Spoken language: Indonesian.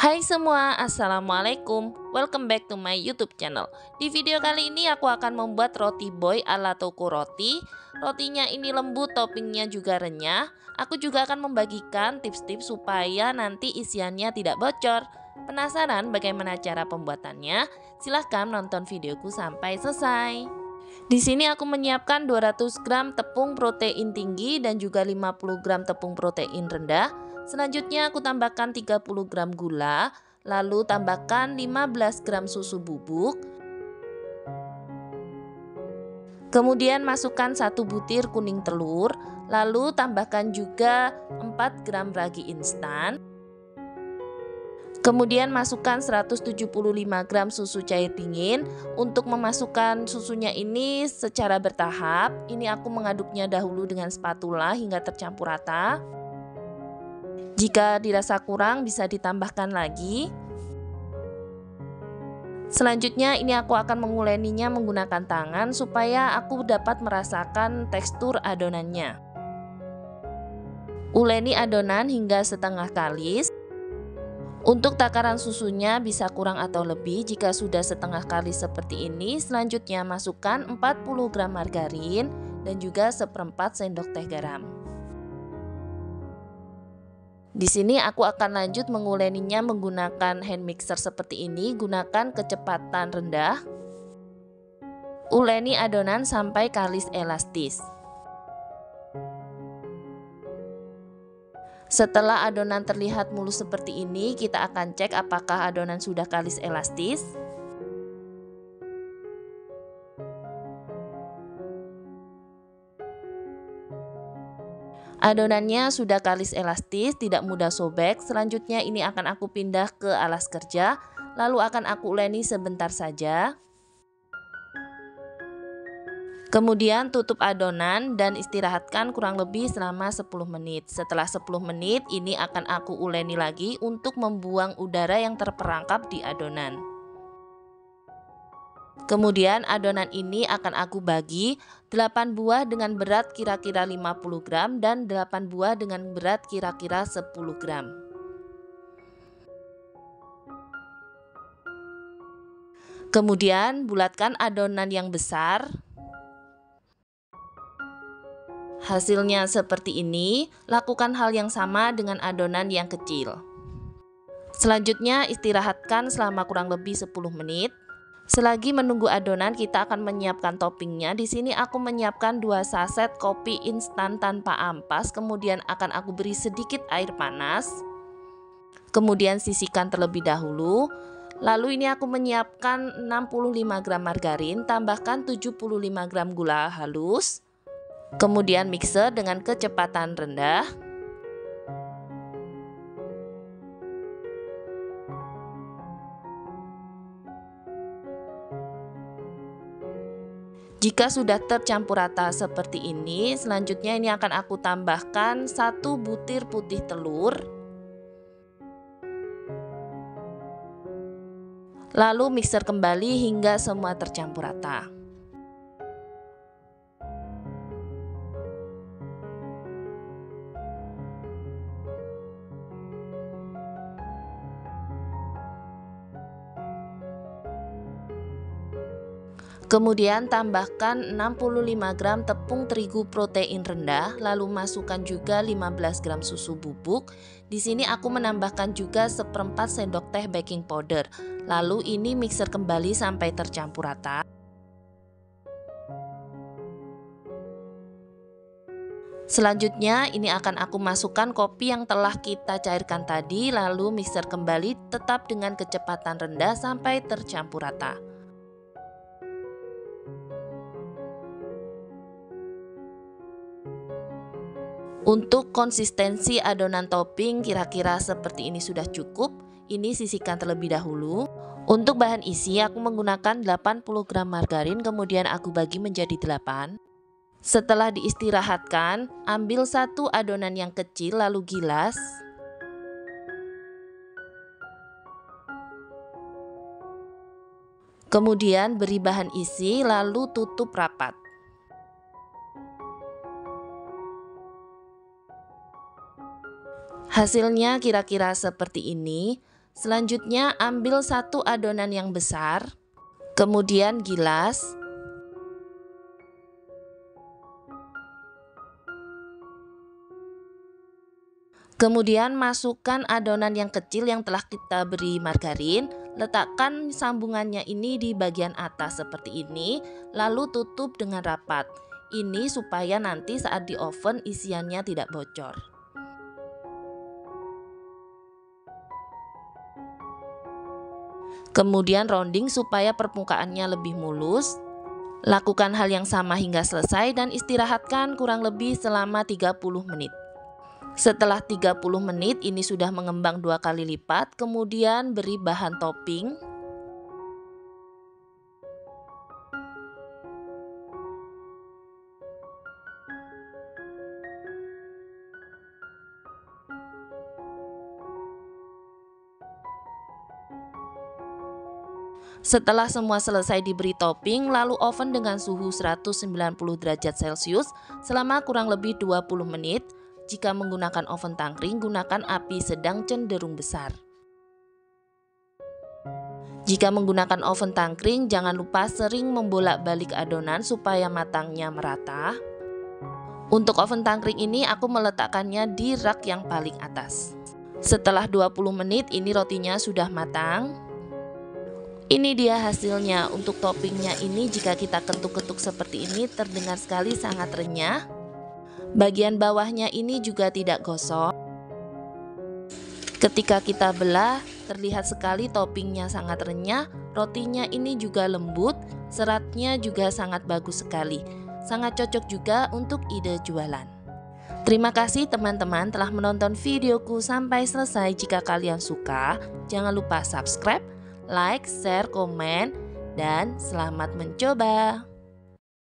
Hai semua, assalamualaikum. Welcome back to my YouTube channel. Di video kali ini aku akan membuat roti boy ala toko roti. Rotinya ini lembut, toppingnya juga renyah. Aku juga akan membagikan tips-tips supaya nanti isiannya tidak bocor. Penasaran bagaimana cara pembuatannya? Silahkan nonton videoku sampai selesai. Di sini aku menyiapkan 200 gram tepung protein tinggi dan juga 50 gram tepung protein rendah. Selanjutnya aku tambahkan 30 gram gula, lalu tambahkan 15 gram susu bubuk. Kemudian masukkan 1 butir kuning telur, lalu tambahkan juga 4 gram ragi instan. Kemudian masukkan 175 gram susu cair dingin. Untuk memasukkan susunya ini secara bertahap. Ini aku mengaduknya dahulu dengan spatula hingga tercampur rata. Jika dirasa kurang bisa ditambahkan lagi. Selanjutnya ini aku akan menguleninya menggunakan tangan supaya aku dapat merasakan tekstur adonannya. Uleni adonan hingga setengah kalis. Untuk takaran susunya bisa kurang atau lebih. Jika sudah setengah kalis seperti ini, selanjutnya masukkan 40 gram margarin dan juga 1/4 sendok teh garam. Di sini aku akan lanjut menguleninya menggunakan hand mixer seperti ini. Gunakan kecepatan rendah. Uleni adonan sampai kalis elastis. Setelah adonan terlihat mulus seperti ini, kita akan cek apakah adonan sudah kalis elastis. Adonannya sudah kalis elastis, tidak mudah sobek. Selanjutnya ini akan aku pindah ke alas kerja, lalu akan aku uleni sebentar saja. Kemudian tutup adonan dan istirahatkan kurang lebih selama 10 menit. Setelah 10 menit ini akan aku uleni lagi untuk membuang udara yang terperangkap di adonan. Kemudian adonan ini akan aku bagi 8 buah dengan berat kira-kira 50 gram dan 8 buah dengan berat kira-kira 10 gram. Kemudian bulatkan adonan yang besar. Hasilnya seperti ini, lakukan hal yang sama dengan adonan yang kecil. Selanjutnya istirahatkan selama kurang lebih 10 menit. Selagi menunggu adonan, kita akan menyiapkan toppingnya. Di sini aku menyiapkan 2 saset kopi instan tanpa ampas, kemudian akan aku beri sedikit air panas. Kemudian sisihkan terlebih dahulu. Lalu ini aku menyiapkan 65 gram margarin, tambahkan 75 gram gula halus. Kemudian mixer dengan kecepatan rendah. Jika sudah tercampur rata seperti ini, selanjutnya ini akan aku tambahkan 1 butir putih telur. Lalu mixer kembali hingga semua tercampur rata. Kemudian tambahkan 65 gram tepung terigu protein rendah, lalu masukkan juga 15 gram susu bubuk. Di sini aku menambahkan juga 1/4 sendok teh baking powder. Lalu ini mixer kembali sampai tercampur rata. Selanjutnya ini akan aku masukkan kopi yang telah kita cairkan tadi, lalu mixer kembali tetap dengan kecepatan rendah sampai tercampur rata. Untuk konsistensi adonan topping kira-kira seperti ini sudah cukup. Ini sisihkan terlebih dahulu. Untuk bahan isi aku menggunakan 80 gram margarin, kemudian aku bagi menjadi 8. Setelah diistirahatkan, ambil 1 adonan yang kecil lalu gilas. Kemudian beri bahan isi lalu tutup rapat. Hasilnya kira-kira seperti ini. Selanjutnya ambil satu adonan yang besar, kemudian gilas, kemudian masukkan adonan yang kecil yang telah kita beri margarin. Letakkan sambungannya ini di bagian atas seperti ini, lalu tutup dengan rapat. Ini supaya nanti saat di oven isiannya tidak bocor. Kemudian rounding supaya permukaannya lebih mulus. Lakukan hal yang sama hingga selesai dan istirahatkan kurang lebih selama 30 menit. Setelah 30 menit ini sudah mengembang 2 kali lipat, kemudian beri bahan topping. Setelah semua selesai diberi topping, lalu oven dengan suhu 190 derajat Celcius selama kurang lebih 20 menit. Jika menggunakan oven tangkring, gunakan api sedang cenderung besar. Jika menggunakan oven tangkring, jangan lupa sering membolak-balik adonan supaya matangnya merata. Untuk oven tangkring ini aku meletakkannya di rak yang paling atas. Setelah 20 menit ini rotinya sudah matang. Ini dia hasilnya. Untuk toppingnya ini jika kita ketuk-ketuk seperti ini terdengar sekali sangat renyah. Bagian bawahnya ini juga tidak gosong. Ketika kita belah, terlihat sekali toppingnya sangat renyah, rotinya ini juga lembut, seratnya juga sangat bagus sekali. Sangat cocok juga untuk ide jualan. Terima kasih teman-teman telah menonton videoku sampai selesai. Jika kalian suka, jangan lupa subscribe, like, share, komen, dan selamat mencoba.